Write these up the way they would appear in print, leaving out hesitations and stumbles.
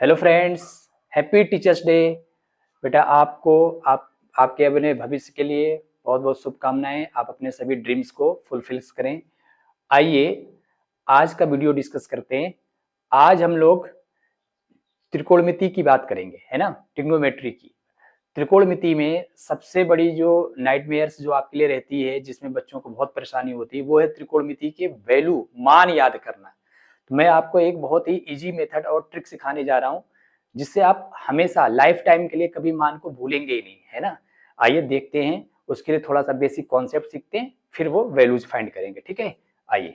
Hello friends, happy teachers day. बेटा आपके अपने भविष्य के लिए बहुत बहुत शुभकामनाएं। आप अपने सभी ड्रीम्स को फुलफिल करें। आइए आज का वीडियो डिस्कस करते हैं। आज हम लोग त्रिकोणमिति की बात करेंगे, है ना, ट्रिग्नोमेट्री की। त्रिकोणमिति में सबसे बड़ी जो नाइटमेयर्स जो आपके लिए रहती है, जिसमें बच्चों को बहुत परेशानी होती है, वो है त्रिकोणमिति के वैल्यू मान याद करना। तो मैं आपको एक बहुत ही इजी मेथड और ट्रिक सिखाने जा रहा हूँ, जिससे आप हमेशा लाइफ टाइम के लिए कभी मान को भूलेंगे ही नहीं, है ना। आइए देखते हैं। उसके लिए थोड़ा सा बेसिक कॉन्सेप्ट सीखते हैं, फिर वो वैल्यूज फाइंड करेंगे। ठीक है, आइए।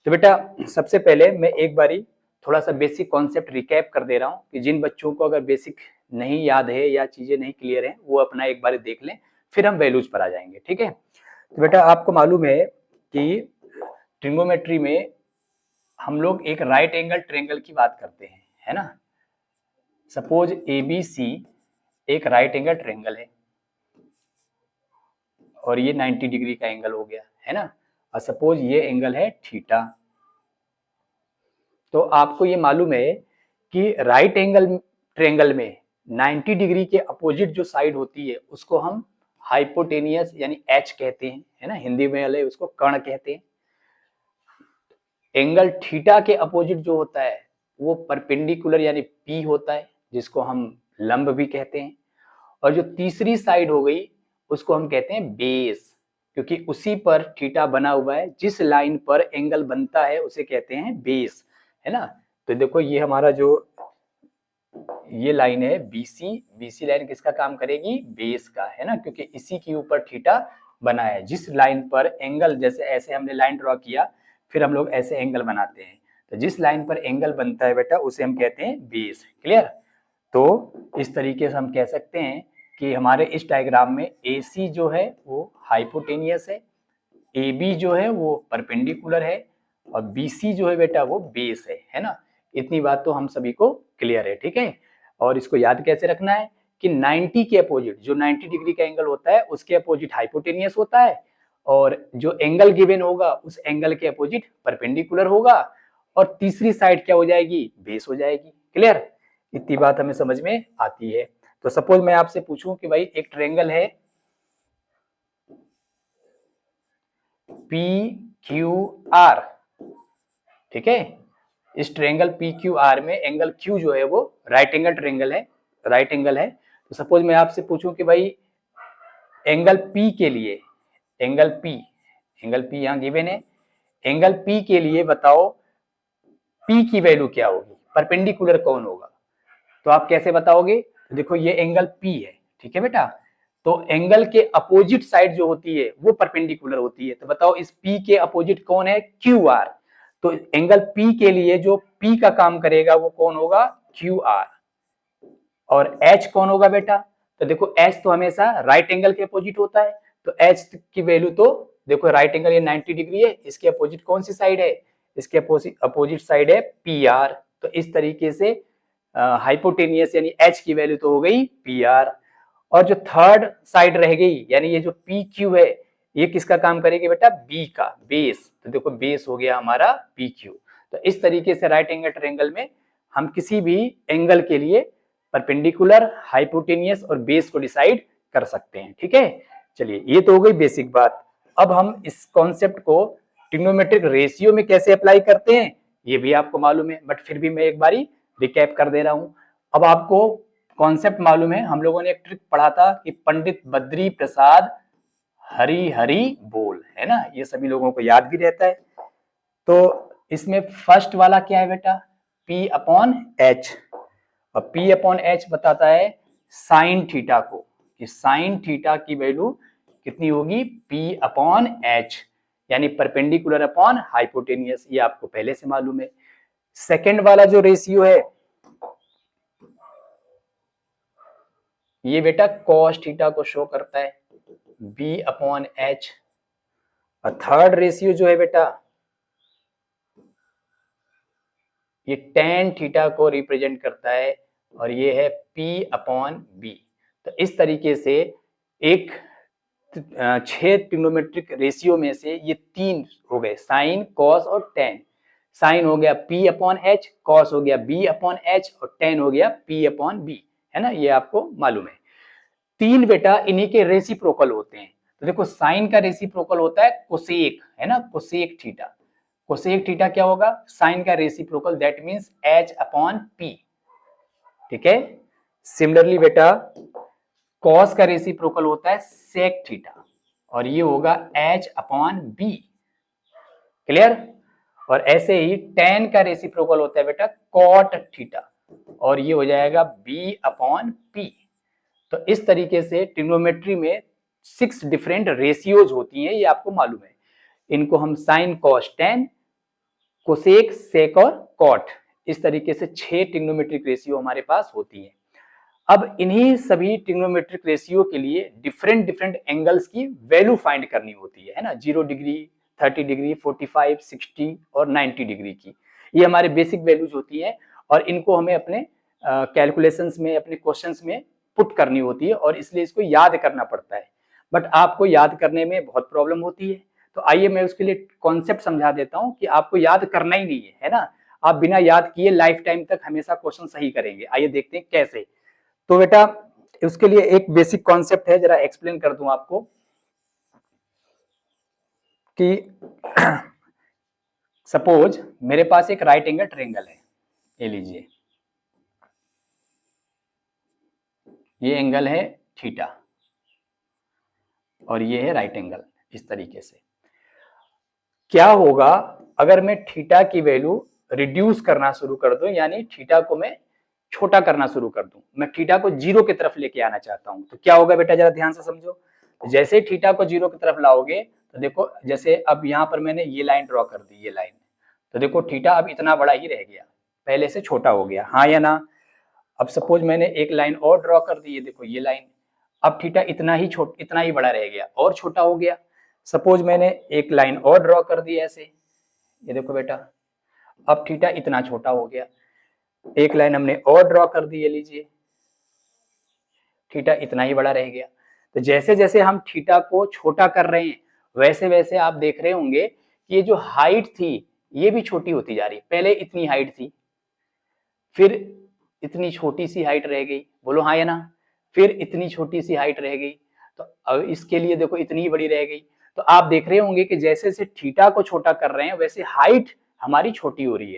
तो बेटा सबसे पहले मैं एक बारी थोड़ा सा बेसिक कॉन्सेप्ट रिकैप कर दे रहा हूँ कि जिन बच्चों को अगर बेसिक नहीं याद है या चीजें नहीं क्लियर है, वो अपना एक बार देख लें, फिर हम वैल्यूज पर आ जाएंगे। ठीक है। तो बेटा आपको मालूम है कि ट्रिग्नोमेट्री में हम लोग एक राइट एंगल ट्रायंगल की बात करते हैं, है ना। सपोज ABC एक राइट एंगल ट्रायंगल है और ये 90 डिग्री का एंगल हो गया, है ना। और सपोज ये एंगल है थीटा। तो आपको ये मालूम है कि राइट एंगल ट्रायंगल में 90 डिग्री के अपोजिट जो साइड होती है उसको हम हाइपोटेनियस यानी H कहते हैं, है ना। हिंदी में वाले उसको कर्ण कहते हैं। एंगल थीटा के अपोजिट जो होता है वो परपेंडिकुलर यानी P होता है, जिसको हम लंब भी कहते हैं। और जो तीसरी साइड हो गई उसको हम कहते हैं बेस, क्योंकि उसी पर थीटा बना हुआ है। जिस लाइन पर एंगल बनता है उसे कहते हैं बेस, है ना। तो देखो ये हमारा जो ये लाइन है बीसी लाइन किसका काम करेगी? बेस का, है ना, क्योंकि इसी के ऊपर थीटा बना है। जिस लाइन पर एंगल, जैसे ऐसे हमने लाइन ड्रॉ किया, फिर हम लोग ऐसे एंगल बनाते हैं, तो जिस लाइन पर एंगल बनता है बेटा उसे हम कहते हैं बेस। क्लियर। तो इस तरीके से हम कह सकते हैं कि हमारे इस डायग्राम में AC जो है वो हाइपोटेनियस है, AB जो है वो परपेंडिकुलर है, और BC जो है बेटा वो बेस है ना। इतनी बात तो हम सभी को क्लियर है। ठीक है। और इसको याद कैसे रखना है कि 90 के अपोजिट, जो 90 डिग्री का एंगल होता है उसके अपोजिट हाइपोटेनियस होता है, और जो एंगल गिवन होगा उस एंगल के अपोजिट परपेंडिकुलर होगा, और तीसरी साइड क्या हो जाएगी? बेस हो जाएगी। क्लियर। इतनी बात हमें समझ में आती है। तो सपोज मैं आपसे पूछूं कि भाई एक ट्रायंगल है PQR, ठीक है। इस ट्रायंगल PQR में एंगल Q जो है वो राइट एंगल ट्रायंगल है, राइट एंगल है। तो सपोज मैं आपसे पूछूं कि भाई एंगल P के लिए, एंगल P यहां गिवन है, एंगल P के लिए बताओ P की वैल्यू क्या होगी, परपेंडिकुलर कौन होगा। तो आप कैसे बताओगे? तो देखो ये एंगल P है, ठीक है बेटा। तो एंगल के अपोजिट साइड जो होती है वो परपेंडिकुलर होती है। तो बताओ इस P के अपोजिट कौन है? QR। तो एंगल P के लिए जो P का काम करेगा वो कौन होगा? QR। और H कौन होगा बेटा? तो देखो H तो हमेशा राइट एंगल के अपोजिट होता है, तो H की वैल्यू तो देखो राइट एंगल ये 90 डिग्री है, इसके अपोजिट कौन सी साइड है? इसके अपोजिट साइड है PR। तो इस तरीके से हाइपोटेनियस यानी H की वैल्यू तो हो गई PR। और जो थर्ड साइड रह गई यानी ये जो PQ है, ये किसका काम करेगी बेटा? B का, बेस। तो देखो बेस हो गया हमारा PQ। तो इस तरीके से राइट एंगल ट्रायंगल में हम किसी भी एंगल के लिए परपेंडिकुलर, हाइपोटेनियस और बेस को डिसाइड कर सकते हैं। ठीक है। चलिए ये तो हो गई बेसिक बात। अब हम इस कॉन्सेप्ट को ट्रिग्नोमेट्रिक रेशियो में कैसे अप्लाई करते हैं ये भी आपको मालूम है, बट फिर भी मैं एक बारी रिकैप कर दे रहा हूं। अब आपको कॉन्सेप्ट मालूम है, हम लोगों ने एक ट्रिक पढ़ा था कि पंडित बद्री प्रसाद हरी हरी बोल, है ना, ये सभी लोगों को याद भी रहता है। तो इसमें फर्स्ट वाला क्या है बेटा? P upon H। और P अपॉन H बताता है साइन थीटा को, कि साइन थीटा की वैल्यू कितनी होगी? P अपॉन H, यानी परपेंडिकुलर अपॉन हाइपोटेनियस। ये आपको पहले से मालूम है। सेकेंड वाला जो रेशियो है ये बेटा cos थीटा को शो करता है, B अपॉन H। और थर्ड रेशियो जो है बेटा ये tan थीटा को रिप्रेजेंट करता है, और ये है P अपॉन B। तो इस तरीके से एक 6 ट्रिग्नोमेट्रिक रेशियो में से ये 3 हो गए, साइन, कॉस और tan। साइन हो गया P अपॉन एच, कॉस हो गया B अपॉन एच और टेन हो गया P अपॉन बी, है ना, ये आपको मालूम है। तीन बेटा इन्हीं के रेसिप्रोकल होते हैं। तो देखो साइन का रेसिप्रोकल होता है कोसेक, है ना, कोसेक थीटा। कोसेक थीटा क्या होगा? साइन का reciprocal, that means H upon P, ठीक है। सिमिलरली बेटा कॉस का रेसिप्रोकल होता है सेक थीटा और ये होगा एच अपॉन बी, क्लियर। और ऐसे ही टेन का रेसिप्रोकल होता है बेटा कॉट थीटा और ये हो जाएगा बी अपॉन पी। तो इस तरीके से ट्रिग्नोमेट्री में 6 डिफरेंट रेशियोज होती हैं, ये आपको मालूम है। इनको हम साइन कॉस टेन, कोसेक, सेक और कॉट, इस तरीके से 6 ट्रिग्नोमेट्रिक रेशियो हमारे पास होती है। अब इन्हीं सभी ट्रिग्नोमेट्रिक रेशियो के लिए डिफरेंट डिफरेंट एंगल्स की वैल्यू फाइंड करनी होती है ना, 0 डिग्री, 30 डिग्री, 45, 60 और 90 डिग्री की। ये हमारे बेसिक वैल्यूज होती हैं और इनको हमें अपने कैलकुलेशंस में, अपने क्वेश्चंस में पुट करनी होती है और इसलिए इसको याद करना पड़ता है। बट आपको याद करने में बहुत प्रॉब्लम होती है, तो आइए मैं उसके लिए कॉन्सेप्ट समझा देता हूं कि आपको याद करना ही नहीं है ना, आप बिना याद किए लाइफ टाइम तक हमेशा क्वेश्चन सही करेंगे। आइए देखते हैं कैसे। तो बेटा उसके लिए एक बेसिक कॉन्सेप्ट है, जरा एक्सप्लेन कर दूं आपको कि सपोज मेरे पास एक राइट एंगल ट्रायंगल है, ये लीजिए, ये एंगल है थीटा और ये है राइट एंगल। इस तरीके से क्या होगा अगर मैं थीटा की वैल्यू रिड्यूस करना शुरू कर दूं, यानी थीटा को मैं छोटा करना शुरू कर दूं, मैं थीटा को जीरो की तरफ लेके आना चाहता हूं, तो क्या होगा बेटा, जरा ध्यान से समझो। जैसे थीटा को जीरो की तरफ लाओगे तो देखो, जैसे अब यहां पर मैंने ये लाइन ड्रॉ कर दी, ये लाइन, तो देखो थीटा अब इतना बड़ा ही रह गया, पहले से छोटा हो गया, हाँ या ना। अब सपोज मैंने एक लाइन और ड्रॉ कर दी है, देखो ये लाइन, अब थीटा इतना ही बड़ा रह गया और छोटा हो गया। सपोज मैंने एक लाइन और ड्रॉ कर दी ऐसे, ये देखो बेटा, अब थीटा इतना छोटा हो गया। एक लाइन हमने और ड्रॉ कर दी, ये लीजिए, थीटा इतना ही बड़ा रह गया। तो जैसे जैसे हम थीटा को छोटा कर रहे हैं वैसे वैसे आप देख रहे होंगे कि ये जो हाइट थी ये भी छोटी होती जा रही है। पहले इतनी हाइट थी, फिर इतनी छोटी सी हाइट रह गई, बोलो हाँ या ना, फिर इतनी छोटी सी हाइट रह गई, तो अब इसके लिए देखो इतनी ही बड़ी रह गई। तो आप देख रहे होंगे कि जैसे जैसे थीटा को छोटा कर रहे हैं वैसे हाइट हमारी छोटी हो रही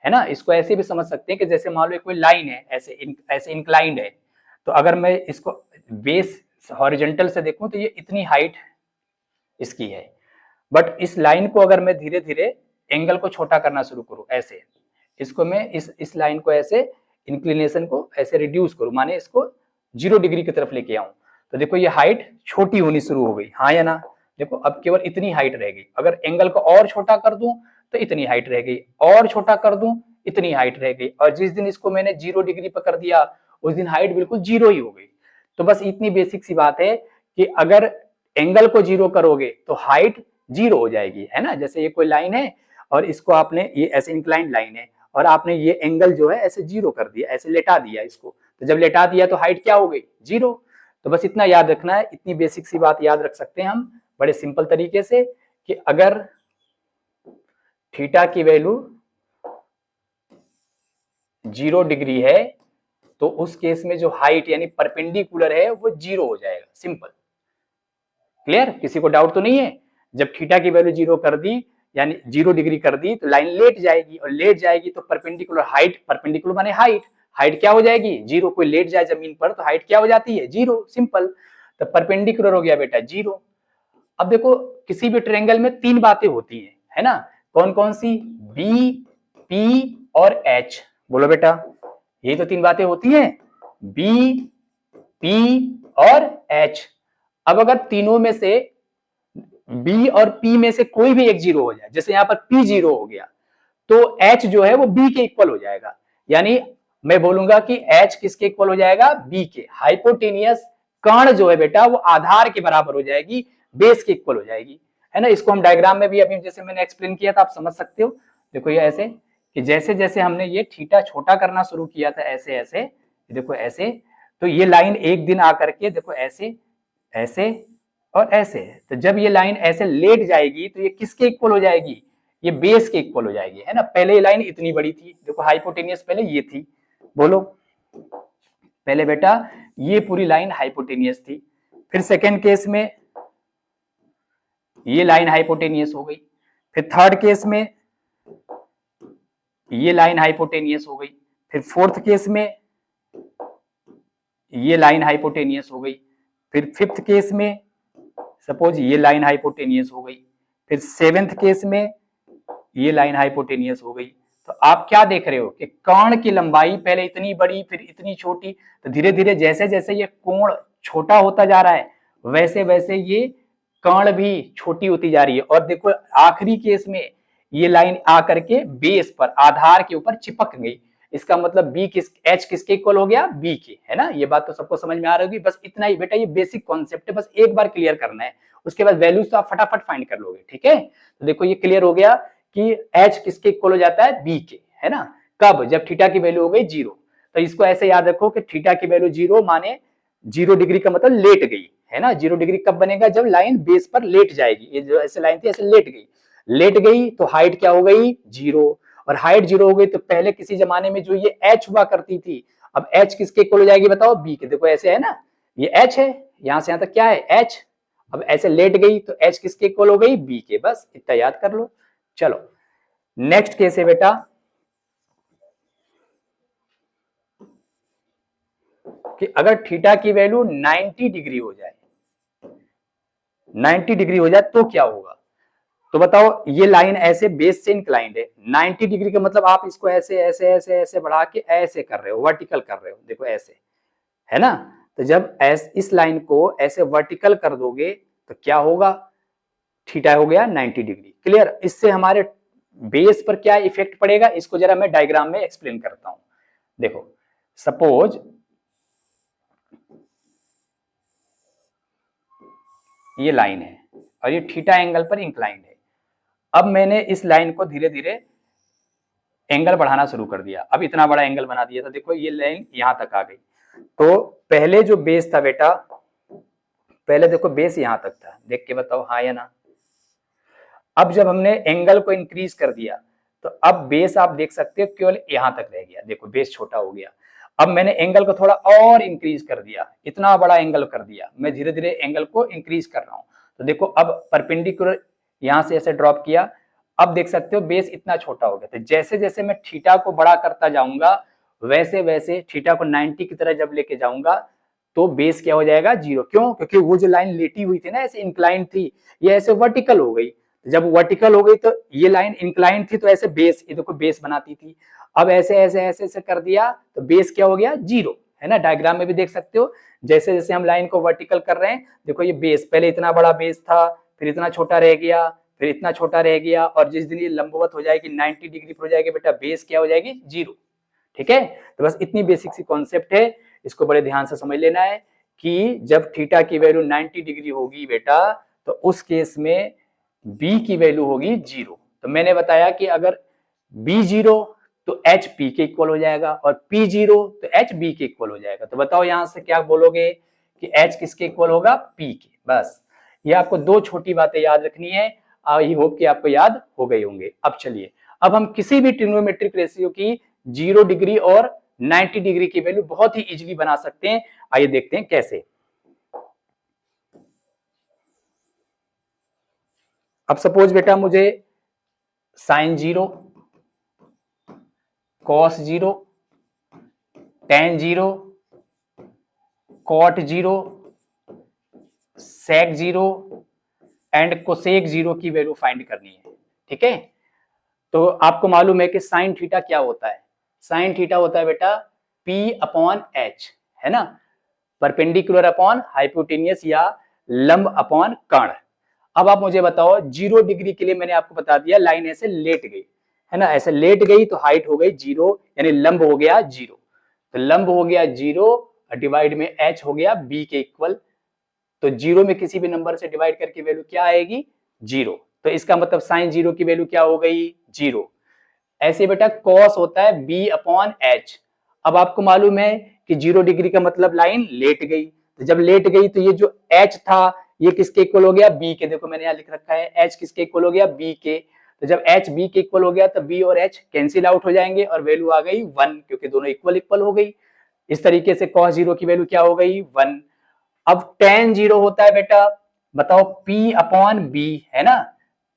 है ना। इसको ऐसे भी समझ सकते हैं कि जैसे मान लो कोई लाइन है ऐसे इंक्लाइंड है, तो अगर मैं इसको बेस हॉरिजॉन्टल से देखूं तो ये इतनी हाइट इसकी है, बट इस लाइन को अगर मैं धीरे धीरे एंगल को छोटा करना शुरू करूं ऐसे, इसको मैं इस लाइन को ऐसे इंक्लिनेशन को ऐसे रिड्यूस करूं, माने इसको 0 डिग्री की तरफ लेके आऊं, तो देखो ये हाइट छोटी होनी शुरू हो गई, हाँ या ना। देखो अब केवल इतनी हाइट रह गई, अगर एंगल को और छोटा कर दूं तो इतनी हाइट रह गई, और छोटा कर दूं इतनी हाइट रह गई, और जिस दिन इसको मैंने 0 डिग्री पर कर दिया उस दिन हाइट बिल्कुल 0 ही हो गई। तो बस इतनी बेसिक सी बात है कि अगर एंगल को 0 करोगे तो हाइट 0 हो जाएगी, है ना। जैसे ये कोई लाइन है और इसको आपने, ये ऐसे इंक्लाइंड लाइन है और आपने ये एंगल जो है ऐसे 0 कर दिया, ऐसे लेटा दिया इसको, तो जब लेटा दिया तो हाइट क्या हो गई, 0। तो बस इतना याद रखना है, इतनी बेसिक सी बात याद रख सकते हैं हम बड़े सिंपल तरीके से कि अगर थीटा की वैल्यू 0 डिग्री है तो उस केस में जो हाइट यानी परपेंडिकुलर है वो 0 हो जाएगा, सिंपल, क्लियर। किसी को डाउट तो नहीं है? जब थीटा की वैल्यू 0 कर दी यानी 0 डिग्री कर दी तो लाइन लेट जाएगी, और लेट जाएगी तो परपेंडिकुलर हाइट, परपेंडिकुलर माने हाइट, हाइट क्या हो जाएगी, 0। कोई लेट जाए जमीन पर तो हाइट क्या हो जाती है, 0, सिंपल। तो परपेंडिकुलर हो गया बेटा 0। अब देखो किसी भी ट्रायंगल में 3 बातें होती है ना, कौन कौन सी, बी, पी और एच, बोलो बेटा, यही तो 3 बातें होती हैं, बी, पी और एच। अब अगर तीनों में से बी और पी में से कोई भी एक 0 हो जाए, जैसे यहां पर पी 0 हो गया तो एच जो है वो बी के इक्वल हो जाएगा, यानी मैं बोलूंगा कि एच किसके इक्वल हो जाएगा, बी के। हाइपोटेनियस कर्ण जो है बेटा वो आधार के बराबर हो जाएगी, बेस के इक्वल हो जाएगी, है ना। इसको हम डायग्राम में भी अभी जैसे मैंने एक्सप्लेन किया था आप समझ सकते हो। देखो ये ऐसे कि जैसे जैसे हमने ये थीटा छोटा करना शुरू किया था ऐसे ऐसे, देखो ऐसे, तो ये लाइन एक दिन आकर के देखो ऐसे ऐसे और ऐसे, तो जब ये लाइन ऐसे लेट जाएगी तो ये किसके इक्वल हो जाएगी, ये बेस के इक्वल हो जाएगी, है ना। पहले ये लाइन इतनी बड़ी थी, देखो हाइपोटेनियस पहले ये थी, बोलो पहले बेटा ये पूरी लाइन हाइपोटेनियस थी, फिर सेकेंड केस में ये लाइन हाइपोटेनियस हो गई, फिर थर्ड केस में ये लाइन हाइपोटेनियस हो गई, फिर फोर्थ केस में ये लाइन हाइपोटेनियस हो गई, फिर फिफ्थ केस में सपोज ये लाइन हाइपोटेनियस हो गई, फिर सेवेंथ केस में ये लाइन हाइपोटेनियस हो गई। तो आप क्या देख रहे हो कि कर्ण की लंबाई पहले इतनी बड़ी फिर इतनी छोटी, तो धीरे धीरे जैसे जैसे ये कोण छोटा होता जा रहा है वैसे वैसे ये कर्ण भी छोटी होती जा रही है। और देखो आखिरी केस में ये लाइन आकर के बेस पर आधार के ऊपर चिपक गई, इसका मतलब बी किस एच किसके इक्वल हो गया, बी के, है ना। ये बात तो सबको समझ में आ रही होगी। बस इतना ही बेटा, ये बेसिक कॉन्सेप्ट है, बस एक बार क्लियर करना है, उसके बाद वैल्यूज तो आप फटाफट फाइंड कर लोगे, ठीक है। तो देखो ये क्लियर हो गया कि एच किसके इक्वल हो जाता है, बी के, है ना। कब, जब थीटा की वैल्यू हो गई 0। तो इसको ऐसे याद रखो कि थीटा की वैल्यू 0 माने 0 डिग्री का मतलब लेट गई, है ना। 0 डिग्री कब बनेगा, जब लाइन बेस पर लेट जाएगी। ये जो ऐसे लाइन थी ऐसे लेट गई, लेट गई तो हाइट क्या हो गई, 0। और हाइट 0 हो गई तो पहले किसी जमाने में जो ये h हुआ करती थी, अब h किसके इक्वल हो जाएगी बताओ, b के। देखो ऐसे है ना, ये h है, यहां से यहां तक क्या है, h। अब ऐसे लेट गई तो h किसके इक्वल हो गई, b के। बस इतना याद कर लो। चलो नेक्स्ट केस है बेटा कि अगर थीटा की वैल्यू 90 डिग्री हो जाए, 90 डिग्री हो जाए तो क्या होगा। तो बताओ ये लाइन ऐसे बेस से इंक्लाइंड है, 90 डिग्री का मतलब आप इसको ऐसे ऐसे ऐसे ऐसे बढ़ा के ऐसे कर रहे हो, वर्टिकल कर रहे हो, देखो ऐसे, है ना। तो जब इस लाइन को ऐसे वर्टिकल कर दोगे तो क्या होगा, थीटा हो गया 90 डिग्री। क्लियर। इससे हमारे बेस पर क्या इफेक्ट पड़ेगा, इसको जरा मैं डायग्राम में एक्सप्लेन करता हूं। देखो सपोज ये लाइन है और ये थीटा एंगल पर इंक्लाइंड है। अब मैंने इस लाइन को धीरे धीरे एंगल बढ़ाना शुरू कर दिया, अब इतना बड़ा एंगल बना दिया, तो देखो ये लाइन यहां तक आ गई। तो पहले जो बेस था बेटा, पहले देखो बेस यहां तक था, देख के बताओ हाँ या ना। अब जब हमने एंगल को इंक्रीज कर दिया तो अब बेस आप देख सकते हो केवल यहां तक रह गया, देखो बेस छोटा हो गया। अब मैंने एंगल को थोड़ा और इंक्रीज कर दिया, इतना बड़ा एंगल कर दिया, मैं धीरे धीरे एंगल को इंक्रीज कर रहा हूं। तो देखो अब परपेंडिकुलर यहां से ऐसे ड्रॉप किया, अब देख सकते हो बेस इतना छोटा हो गया। तो जैसे जैसे मैं थीटा को बड़ा करता जाऊंगा वैसे वैसे थीटा को 90 की तरह जब लेके जाऊंगा तो बेस क्या हो जाएगा, 0। क्यों, क्योंकि वो जो लाइन लेटी हुई थी ना ऐसे इंक्लाइन थी, ये ऐसे वर्टिकल हो गई। जब वर्टिकल हो गई तो ये लाइन इंक्लाइन थी तो ऐसे बेस, ये देखो बेस बनाती थी। अब ऐसे ऐसे ऐसे ऐसे कर दिया तो बेस क्या हो गया, 0, है ना। डायग्राम में भी देख सकते हो जैसे जैसे हम लाइन को वर्टिकल कर रहे हैं, देखो ये बेस पहले इतना बड़ा बेस था, फिर इतना छोटा रह गया, फिर इतना छोटा रह गया, और जिस दिन ये लंबवत हो जाएगी 90 डिग्री पर हो जाएगी बेटा, बेस क्या हो जाएगी, 0। ठीक है। तो बस इतनी बेसिक सी कॉन्सेप्ट है, इसको बड़े ध्यान से समझ लेना है कि जब थीटा की वैल्यू 90 डिग्री होगी बेटा तो उस केस में b की वैल्यू होगी 0। तो मैंने बताया कि अगर b 0 तो h p के इक्वल हो जाएगा और p 0 तो h b के इक्वल हो जाएगा। तो बताओ यहां से क्या बोलोगे कि h किसके इक्वल होगा, p के। बस ये आपको दो छोटी बातें याद रखनी है, आई होप कि आपको याद हो गई होंगे। अब चलिए, अब हम किसी भी ट्रिग्नोमेट्रिक रेशियो की 0 डिग्री और 90 डिग्री की वैल्यू बहुत ही इजीली बना सकते हैं। आइए देखते हैं कैसे। अब सपोज बेटा मुझे sine 0, cos 0, tan 0, cot 0, sec 0 and cosec 0 की वैल्यू फाइंड करनी है। ठीक है। तो आपको मालूम है कि साइन थीटा क्या होता है, साइन थीटा होता है बेटा P अपॉन एच, है ना। परपेंडिकुलर अपॉन हाइपोटेनियस या लंब अपॉन कर्ण। अब आप मुझे बताओ 0 डिग्री के लिए मैंने आपको बता दिया लाइन ऐसे लेट गई, है ना, ऐसे लेट गई तो हाइट हो गई 0, यानी लंब हो गया 0। तो लंब हो गया 0 डिवाइड में h हो गया b के इक्वल। तो 0 में किसी भी नंबर से डिवाइड करके वैल्यू क्या आएगी, 0। तो इसका मतलब साइन 0 की वैल्यू क्या हो गई, 0। ऐसे बेटा कॉस होता है b अपॉन एच। अब आपको मालूम है कि 0 डिग्री का मतलब लाइन लेट गई, तो जब लेट गई तो ये जो h था ये किसके इक्वल हो गया, b के। देखो मैंने यहां लिख रखा है h किसके इक्वल हो गया, b के। तो जब h b के इक्वल हो गया तो b और h कैंसिल आउट हो जाएंगे और वैल्यू आ गई 1, क्योंकि दोनों इक्वल इक्वल हो गई। इस तरीके से cos 0 की वैल्यू क्या हो गई 1। अब tan 0 होता है बेटा, बताओ p अपॉन b, है ना,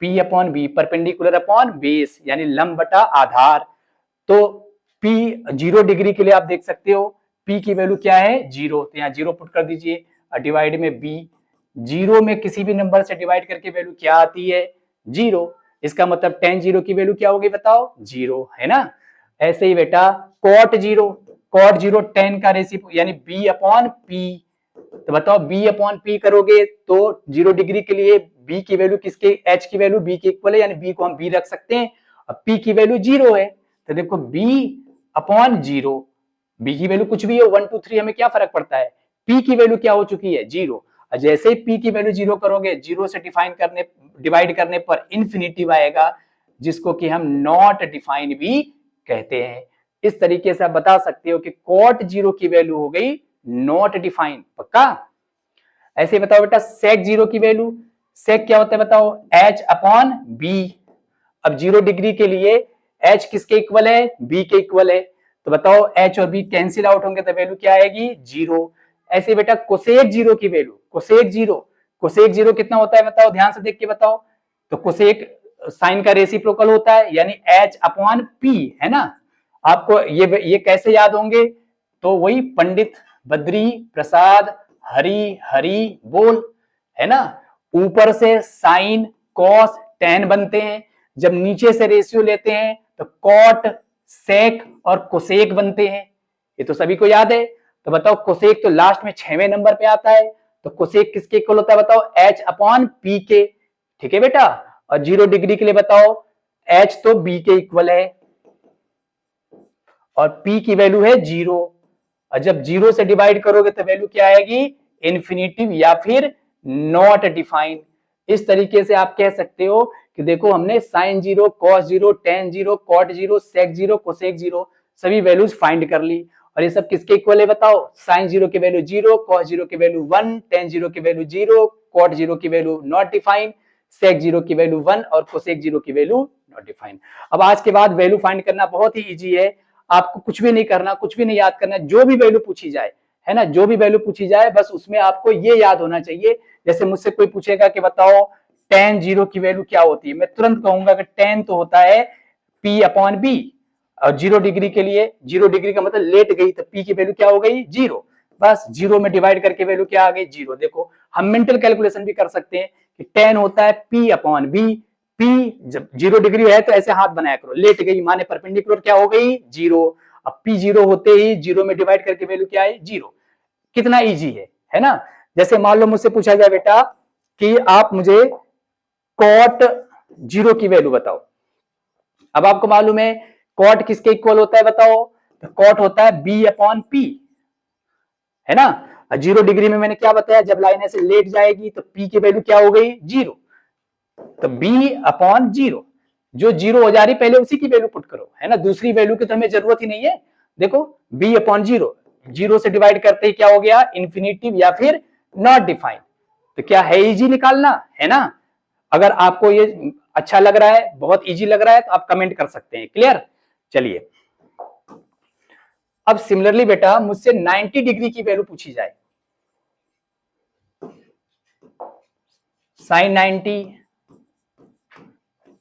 p upon b, perpendicular upon base, यानी लंब बटा आधार। तो p 0 डिग्री के लिए आप देख सकते हो p की वैल्यू क्या है 0, तो यहाँ 0 पुट कर दीजिए, डिवाइड में b, 0 में किसी भी नंबर से डिवाइड करके वैल्यू क्या आती है 0, इसका मतलब tan 0 की वैल्यू क्या होगी बताओ 0, है ना। ऐसे ही बेटा cot 0 tan का रेसिपो यानी b अपॉन p, तो बताओ b अपॉन p करोगे तो 0 डिग्री के लिए b की वैल्यू किसके, h की वैल्यू b के इक्वल है, यानी b को हम b रख सकते हैं। अब p की वैल्यू 0 है, तो देखो b अपॉन 0, b की वैल्यू कुछ भी हो 1 2 3 हमें क्या फर्क पड़ता है, p की वैल्यू क्या हो चुकी है 0। जैसे ही p की वैल्यू 0 करोगे, 0 से डिवाइड करने पर इंफिनिटिव आएगा, जिसको कि हम नॉट डिफाइन भी कहते हैं। इस तरीके से आप बता सकते हो कि cot 0 की वैल्यू हो गई नॉट डिफाइन, पक्का। ऐसे बताओ बेटा sec 0 की वैल्यू, sec क्या होता है बताओ h अपॉन b। अब 0 डिग्री के लिए h किसके इक्वल है b के इक्वल है, तो बताओ h और b कैंसिल आउट होंगे तो वैल्यू क्या आएगी 0। ऐसे बेटा कोसेक 0 की वैल्यू, कोसेक 0 कितना होता है बताओ, ध्यान से देख के बताओ, तो कोसेक साइन का रेसिप्रोकल होता है, यानी h अपॉन p, है ना। आपको ये कैसे याद होंगे, तो वही पंडित बद्री प्रसाद हरी हरी बोल, है ना। ऊपर से साइन कॉस टेन बनते हैं, जब नीचे से रेशियो लेते हैं तो कॉट सेक और कोसेक बनते हैं, ये तो सभी को याद है। तो बताओ कोसेक तो लास्ट में 6वें नंबर पे आता है, तो कोसेक किसके इक्वल होता है बताओ h अपॉन पी के, ठीक है बेटा। और 0 डिग्री के लिए बताओ h तो b के इक्वल है और p की वैल्यू है 0, और जब 0 से डिवाइड करोगे तो वैल्यू क्या आएगी इन्फिनिटिव या फिर नॉट डिफाइन। इस तरीके से आप कह सकते हो कि देखो हमने sign 0, cos 0, tan 0, cot 0, sec 0, cosec 0 सभी वैल्यूज फाइंड कर ली, और ये सब किसके इक्वल है बताओ, साइन 0 की वैल्यू 0, कॉस 0 की वैल्यू 1, टेन 0 की वैल्यू 0, कॉट 0 की वैल्यू नॉट डिफाइन, सेक 0 की वैल्यू 1 और कोसेक 0 की वैल्यू नॉट डिफाइन। अब आज के बाद वैल्यू फाइंड करना बहुत ही इजी है, आपको कुछ भी नहीं करना, कुछ भी नहीं याद करना, जो भी वैल्यू पूछी जाए, है ना, जो भी वैल्यू पूछी जाए बस उसमें आपको ये याद होना चाहिए। जैसे मुझसे कोई पूछेगा कि बताओ tan 0 की वैल्यू क्या होती है, मैं तुरंत कहूंगा कि tan तो होता है p अपॉन b, और 0 डिग्री के लिए 0 डिग्री का मतलब लेट गई तो p की वैल्यू क्या हो गई 0, बस 0 में डिवाइड करके वैल्यू क्या आ गई 0। देखो हम मेंटल कैलकुलेशन भी कर सकते हैं कि tan होता है p अपॉन b, p जब 0 डिग्री है तो ऐसे हाथ बनाया करो, लेट गई माने परपेंडिकुलर क्या हो गई 0, अब p 0 होते ही 0 में डिवाइड करके वैल्यू क्या है 0। कितना इजी है ना। जैसे मान लो मुझसे पूछा जाए बेटा कि आप मुझे cot 0 की वैल्यू बताओ, अब आपको मालूम है cot किसके इक्वल होता है बताओ, तो cot होता है b अपॉन p, है ना। 0 डिग्री में मैंने क्या बताया, जब लाइन ऐसे लेट जाएगी तो p की वैल्यू क्या हो गई 0, तो b अपॉन 0, जो 0 हो जा रही पहले उसी की वैल्यू पुट करो, है ना, दूसरी वैल्यू की तो हमें जरूरत ही नहीं है। देखो b अपॉन 0, 0 से डिवाइड करते ही क्या हो गया इन्फिनिटिव या फिर नॉट डिफाइन, तो क्या है इजी निकालना, है ना। अगर आपको ये अच्छा लग रहा है, बहुत इजी लग रहा है, तो आप कमेंट कर सकते हैं, क्लियर। चलिए अब सिमिलरली बेटा मुझसे 90 डिग्री की वैल्यू पूछी जाए, sine 90,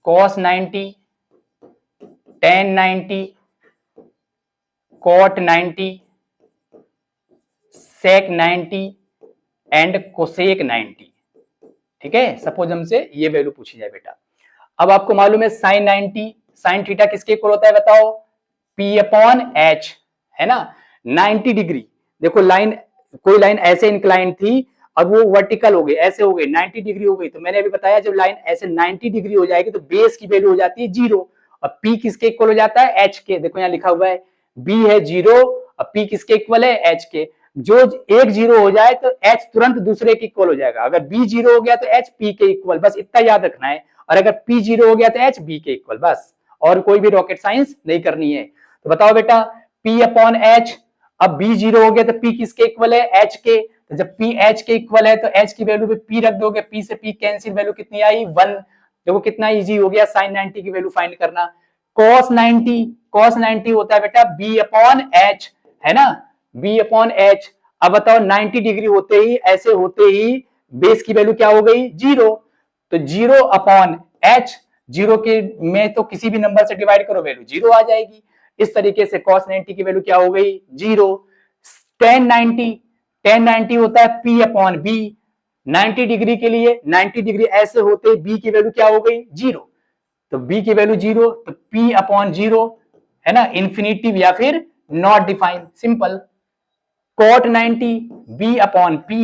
cos 90, tan 90, cot 90, sec 90 and cosec 90, ठीक है। सपोज हमसे ये वैल्यू पूछी जाए बेटा, अब आपको मालूम है साइन 90, साइन थीटा किसके इक्वल होता है बताओ p अपॉन h, है ना। 90 डिग्री, देखो लाइन, कोई लाइन ऐसे इंक्लाइन थी, अब वो वर्टिकल हो गई, ऐसे हो गई 90 डिग्री हो गई, तो मैंने अभी बताया जब लाइन ऐसे 90 डिग्री हो जाएगी तो बेस की वैल्यू हो जाती है 0, और p किसके इक्वल हो जाता है h के, देखो यहाँ लिखा हुआ है b है 0 और p किसके इक्वल है h के, जो एक 0 हो जाए तो h तुरंत दूसरे के इक्वल हो जाएगा, अगर b 0 हो गया तो h p के इक्वल, बस इतना याद रखना है, और अगर p 0 हो गया तो h b के इक्वल, बस और कोई भी रॉकेट साइंस नहीं करनी है। तो बताओ बेटा p अपॉन h, अब b 0 हो गया तो p किसके इक्वल है h के, तो जब p h के इक्वल है तो h की वैल्यू पे p रख दोगे, p से p कैंसिल, वैल्यू कितनी आई 1, देखो कितना इजी हो गया साइन 90 की वैल्यू फाइंड करना। cos 90 होता है बेटा b अपॉन एच, है ना, b अपॉन एच। अब बताओ 90 डिग्री होते ही, ऐसे होते ही बेस की वैल्यू क्या हो गई, जीरो। तो जीरो अपॉन एच, जीरो के में तो किसी भी नंबर से डिवाइड करो वैल्यू जीरो आ जाएगी। इस तरीके से cos 90 की वैल्यू क्या हो गई, जीरो। tan 90 होता है p अपॉन बी। 90 डिग्री के लिए 90 डिग्री ऐसे होते बी की वैल्यू क्या हो गई, जीरो। तो b की वैल्यू जीरो, तो p अपॉन जीरो, है ना, इंफिनिटिव या फिर not define, simple. cot 90 b upon p,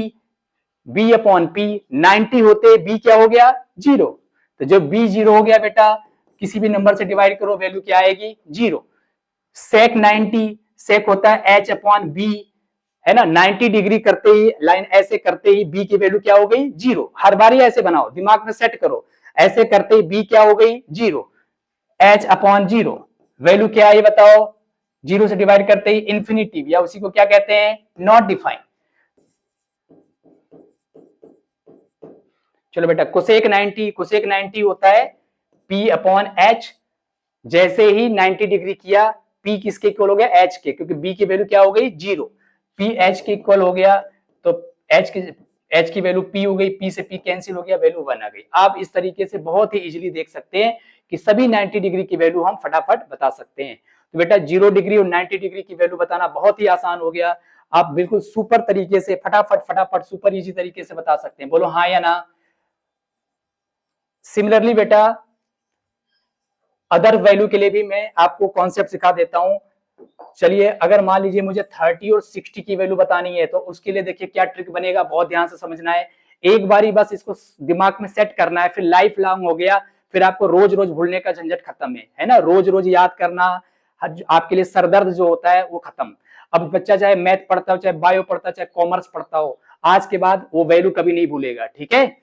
b upon p, 90 होते b क्या हो गया, जीरो। तो जब b जीरो हो गया बेटा, किसी भी नंबर से डिवाइड करो वैल्यू क्या आएगी, जीरो। sec 90, sec होता है h अपॉन b, है ना, 90 डिग्री करते ही, लाइन ऐसे करते ही b की वैल्यू क्या हो गई, जीरो। हर बार ही ऐसे बनाओ, दिमाग में सेट करो, ऐसे करते ही b क्या हो गई, zero. h upon zero, value क्या है ये बताओ, जीरो से डिवाइड करते ही इंफिनिटिव, या उसी को क्या कहते हैं, नॉट डिफाइन। चलो बेटा कोसेक 90 होता है p अपॉन एच। जैसे ही 90 डिग्री किया, p किसके इक्वल हो गया, h के, क्योंकि b की वैल्यू क्या हो गई, जीरो। p h के इक्वल हो गया, तो h की वैल्यू p हो गई, p से p कैंसिल हो गया, वैल्यू 1 आ गई। आप इस तरीके से बहुत ही इजीली देख सकते हैं कि सभी 90 डिग्री की वैल्यू हम फटाफट बता सकते हैं। तो बेटा 0 डिग्री और 90 डिग्री की वैल्यू बताना बहुत ही आसान हो गया। आप बिल्कुल सुपर तरीके से फटाफट सुपर इजी तरीके से बता सकते हैं, बोलो हाँ या ना। सिमिलरली बेटा अदर वैल्यू के लिए भी मैं आपको कॉन्सेप्ट सिखा देता हूं। चलिए अगर मान लीजिए मुझे 30 और 60 की वैल्यू बतानी है, तो उसके लिए देखिए क्या ट्रिक बनेगा, बहुत ध्यान से समझना है। एक बारी बस इसको दिमाग में सेट करना है, फिर लाइफ लॉन्ग हो गया, फिर आपको रोज रोज भूलने का झंझट खत्म है ना, रोज रोज याद करना आपके लिए सरदर्द जो होता है वो खत्म। अब बच्चा चाहे मैथ पढ़ता हो, चाहे बायो पढ़ता हो, चाहे कॉमर्स पढ़ता हो, आज के बाद वो वैल्यू कभी नहीं भूलेगा, ठीक है।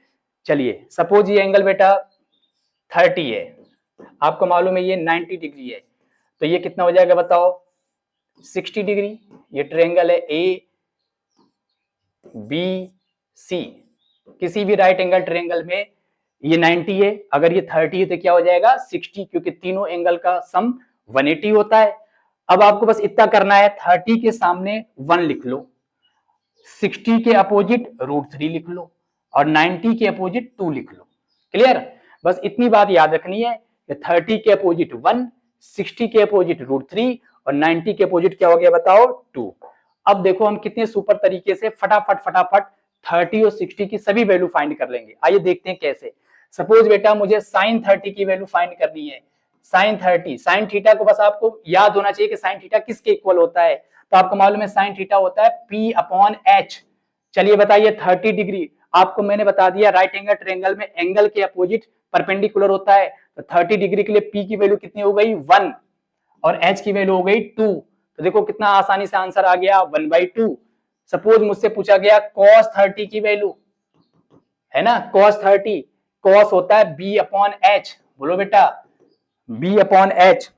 चलिए सपोज ये एंगल बेटा 30 है, आपको मालूम है ये 90 डिग्री है, तो ये कितना हो जाएगा बताओ, 60 डिग्री। ये ट्रायंगल है ए बी सी, किसी भी राइट एंगल ट्रायंगल में ये 90 है, अगर ये 30 है तो क्या हो जाएगा 60, क्योंकि तीनों एंगल का सम 180 होता है। अब आपको बस इतना करना है, 30 के सामने 1 लिख लो, 60 के अपोजिट √3 लिख लो, और 90 के अपोजिट 2 लिख लो। क्लियर, बस इतनी बात याद रखनी है कि 30 के अपोजिट 1, 60 के अपोजिट √3 और 90 के अपोजिट क्या हो गया बताओ 2। अब देखो हम कितने सुपर तरीके से फटाफट 30 और 60 की सभी वैल्यू फाइंड कर लेंगे। आइए देखते हैं कैसे। सपोज बेटा मुझे साइन 30 की वैल्यू फाइंड करनी है, साइन 30, साइन थीटा को बस आपको याद होना चाहिए कि साइन थीटा किसके इक्वल होता है। तो आपको मालूम है साइन थीटा होता है p अपॉन एच। चलिए बताइए 30 डिग्री, आपको मैंने बता दिया राइट एंगल ट्रायंगल में एंगल के अपोजिट परपेंडिकुलर होता है, तो 30 डिग्री के लिए p की वैल्यू कितनी हो गई 1 और h की वैल्यू हो गई 2। तो देखो कितना आसानी से आंसर आ गया 1/2। सपोज मुझसे पूछा गया cos 30 की वैल्यू, है ना, cos 30, cos होता है b अपॉन एच, बोलो बेटा b अपॉन एच।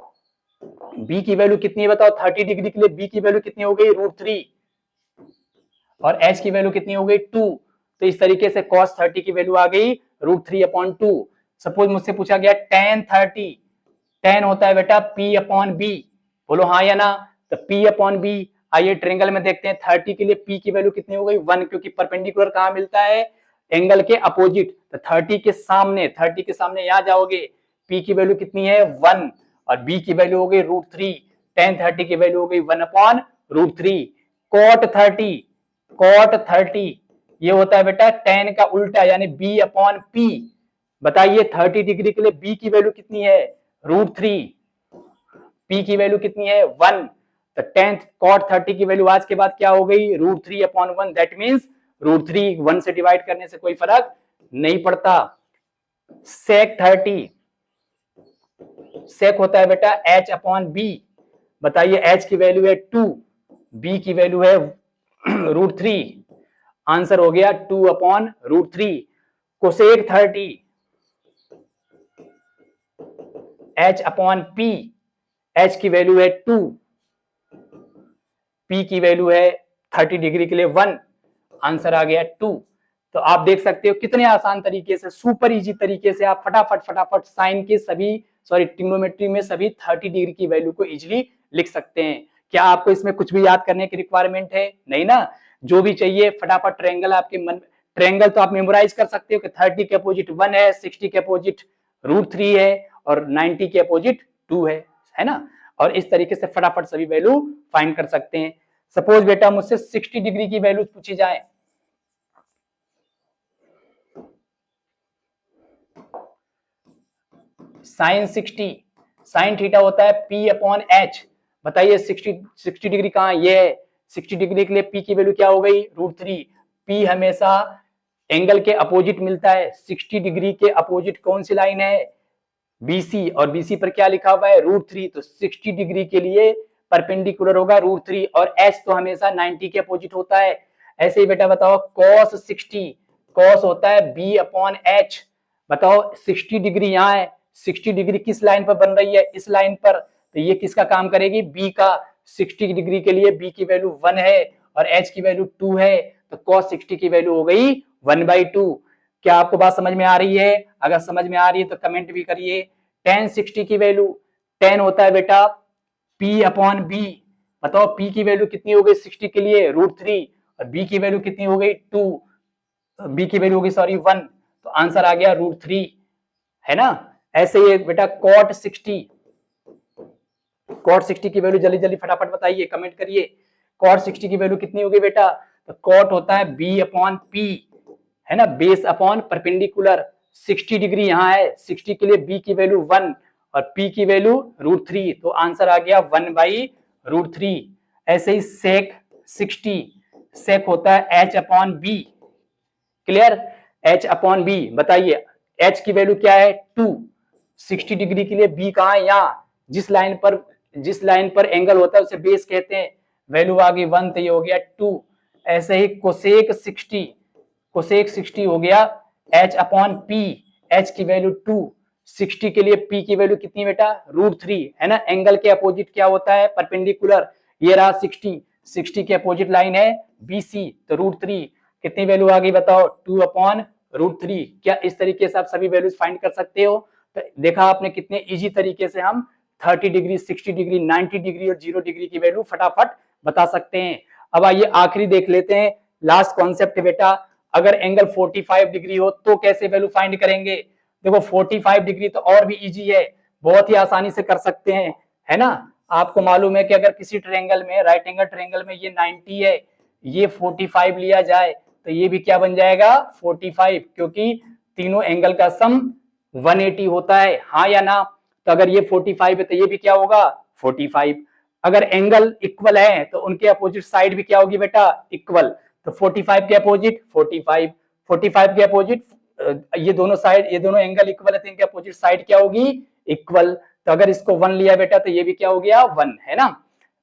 b की वैल्यू कितनी है बताओ, 30 डिग्री के लिए b की वैल्यू कितनी हो गई √3 और h की वैल्यू कितनी हो गई 2। तो इस तरीके से cos 30 की वैल्यू आ गई √3/2। सपोज मुझसे पूछा गया tan 30, tan होता है बेटा p अपॉन बी, बोलो हाँ या ना। तो p अपॉन बी, आइए ट्रायंगल में देखते हैं 30 के लिए p की वैल्यू कितनी हो गई 1, क्योंकि परपेंडिकुलर कहां मिलता है, एंगल के अपोजिट। तो 30 के सामने यहां जाओगे, p की वैल्यू कितनी है 1 और b की वैल्यू हो गई √3, tan 30 की वैल्यू हो गई 1/√3। cot 30 ये होता है बेटा tan का उल्टा यानी b अपॉन p। बताइए 30 डिग्री के लिए b की वैल्यू कितनी है √3, p की वैल्यू कितनी है 1, तो tan cot 30 की वैल्यू आज के बाद क्या हो गई √3/1, दैट मींस √3 1 से डिवाइड करने से कोई फर्क नहीं पड़ता। sec 30, sec होता है बेटा h अपॉन b, बताइए h की वैल्यू है 2, b की वैल्यू है √3, आंसर हो गया 2/√3। Cosec 30, h upon p, h की वैल्यू है 2, p की वैल्यू है 30 डिग्री के लिए 1, आंसर आ गया 2। तो आप देख सकते हो कितने आसान तरीके से, सुपर इजी तरीके से आप फटाफट साइन के सभी, सॉरी ट्रिग्नोमेट्री में सभी 30 डिग्री की वैल्यू को इजिली लिख सकते हैं। क्या आपको इसमें कुछ भी याद करने की रिक्वायरमेंट है? नहीं ना। जो भी चाहिए फटाफट ट्रायंगल आपके मन, ट्रायंगल तो आप मेमोराइज कर सकते हो कि 30 के अपोजिट 1 है, 60 के अपोजिट √3 है और 90 के अपोजिट 2 है ना। और इस तरीके से फटाफट सभी वैल्यू फाइंड कर सकते हैं। सपोज बेटा मुझसे 60 डिग्री की वैल्यू पूछी जाए, साइन 60, साइन थीटा होता है P/H। बताइए 60 डिग्री कहां, ये है 60 डिग्री के लिए P की वैल्यू क्या हो गई? √3। P हमेशा एंगल के अपोजिट मिलता है। 60 डिग्री के अपोजिट कौन सी लाइन है? BC, और BC पर क्या लिखा हुआ है? √3। तो 60 डिग्री के लिए परपेंडिकुलर होगा √3, और H तो हमेशा 90 के अपोजिट होता है। ऐसे ही बेटा बताओ cos 60, cos होता है B/H। बताओ 60 डिग्री यहाँ है, 60 डिग्री किस लाइन पर बन रही है? इस लाइन पर। तो ये किसका काम करेगी? B का। 60 डिग्री के लिए B की वैल्यू 1 है और H की वैल्यू 2 है, तो cos 60 की वैल्यू हो गई 1/2। क्या आपको बात समझ में आ रही है? अगर समझ में आ रही है तो कमेंट भी करिए। tan 60 की वैल्यू, tan होता है बेटा P/B। बताओ P की वैल्यू कितनी हो गई 60 के लिए? √3, और B की वैल्यू कितनी हो गई? 2, B की वैल्यू हो गई सॉरी 1, तो आंसर आ गया √3, है ना। ऐसे ही बेटा cot 60, cot 60 की वैल्यू जल्दी जल्दी फटाफट बताइए, कमेंट करिए। cot 60 की वैल्यू कितनी हो गई बेटा? तो cot होता है B/P, है ना, बेस अपॉन परपेंडिकुलर। 60 डिग्री यहाँ है, 60 के लिए B की वैल्यू 1 और P की वैल्यू √3, तो आंसर आ गया 1/√3। ऐसे ही sec 60, sec होता है H/B। क्लियर? H/B। बताइए H की वैल्यू क्या है? 2। 60 डिग्री के लिए B कहाँ है? यहाँ। जिस लाइन पर एंगल होता है उसे बेस कहते हैं। वैल्यू आ गई 1, तो ये हो गया 2। ऐसे ही कोसेक 60, कोसेक 60 हो गया H/P, H की वैल्यू 2। 60 के लिए P की वैल्यू कितनी बेटा? √3, है ना। एंगल के अपोजिट क्या होता है? परपेंडिकुलर। ये रहा 60, 60 के अपोजिट लाइन है BC, तो √3 कितनी वैल्यू आ गई बताओ? 2/√3। क्या इस तरीके से आप सभी वैल्यूज फाइंड कर सकते हो? तो देखा आपने कितने इजी तरीके से हम 30 डिग्री, 60 डिग्री, 90 डिग्री और 0 डिग्री की वैल्यू फटाफट बता सकते हैं। अब आइए आखिरी देख लेते हैं, लास्ट कॉन्सेप्ट बेटा, अगर एंगल 45 डिग्री हो तो कैसे वैल्यू फाइंड करेंगे? देखो 45 डिग्री तो और भी इजी है, बहुत ही आसानी से कर सकते हैं, है ना। आपको मालूम है कि अगर किसी ट्रायंगल में, राइट एंगल ट्रायंगल में ये 90 है, ये 45 लिया जाए तो ये भी क्या बन जाएगा? 45, क्योंकि तीनों एंगल का सम 180 होता है, हाँ या ना। तो अगर ये 45 है तो ये भी क्या होगा? 45। अगर एंगल इक्वल है तो उनके अपोजिट साइड भी क्या होगी बेटा? इक्वल। तो 45 के अपोजिट 45, 45 के अपोजिट, ये दोनों साइड, ये दोनों एंगल इक्वल है तो इनके अपोजिट साइड क्या होगी? इक्वल। तो अगर इसको 1 लिया बेटा तो ये भी क्या हो गया? 1, है ना।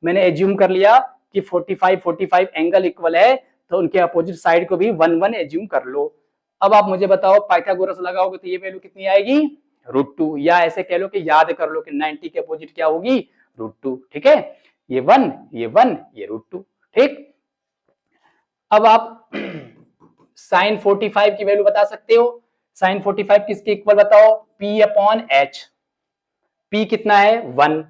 मैंने एज्यूम कर लिया कि 45 एंगल इक्वल है तो उनके अपोजिट साइड को भी 1 एज्यूम कर लो। अब आप मुझे बताओ पाइथागोरस लगाओगे तो ये वैल्यू कितनी आएगी? √2, या ऐसे कह लो कि याद कर लो कि 90 के अपोजिट क्या होगी? √2, ठीक है। ये 1, ये 1, ये √2, ठीक। अब आप साइन 45 की वैल्यू बता सकते हो। साइन 45 किसके इक्वल बताओ? P/H। P कितना है? 1,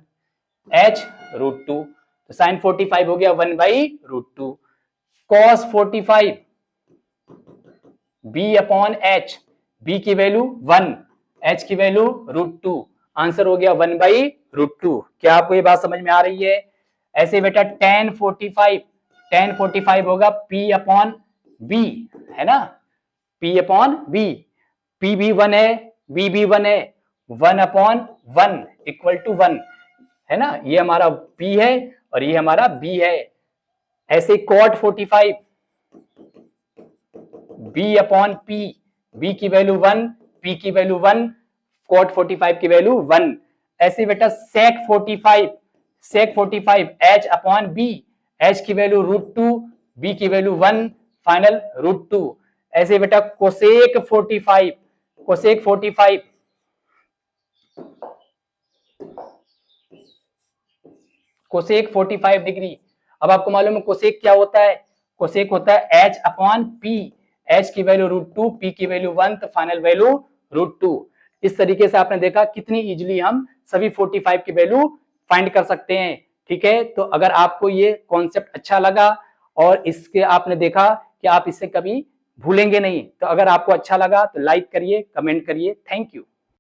H √2, तो साइन 45 हो गया 1/√2। cos 45 B/H, B की वैल्यू 1, H की वैल्यू √2, आंसर हो गया 1/√2। क्या आपको ये बात समझ में आ रही है? ऐसे बेटा tan 45, tan 45 होगा P/B, है ना, P/B। P भी 1 है, B भी 1 है, 1/1 इक्वल टू 1, है ना। ये हमारा P है और ये हमारा B है। ऐसे cot 45 B/P, B की वैल्यू 1, P की वैल्यू 1, cot 45 की वैल्यू 1। ऐसे बेटा sec 45, sec 45 H/B, H की वैल्यू √2, B की वैल्यू 1, फाइनल √2। ऐसे बेटा cosec 45, cosec 45 कोसेक 45 डिग्री। अब आपको मालूम है कोसेक क्या होता है? कोसेक होता है H/P, h की वैल्यू √2, p की वैल्यू 1, तो फाइनल वैल्यू √2। इस तरीके से आपने देखा कितनी इजीली हम सभी 45 की वैल्यू फाइंड कर सकते हैं। ठीक है, तो अगर आपको ये कॉन्सेप्ट अच्छा लगा और इसके आपने देखा कि आप इसे कभी भूलेंगे नहीं, तो अगर आपको अच्छा लगा तो लाइक करिए, कमेंट करिए। Thank you.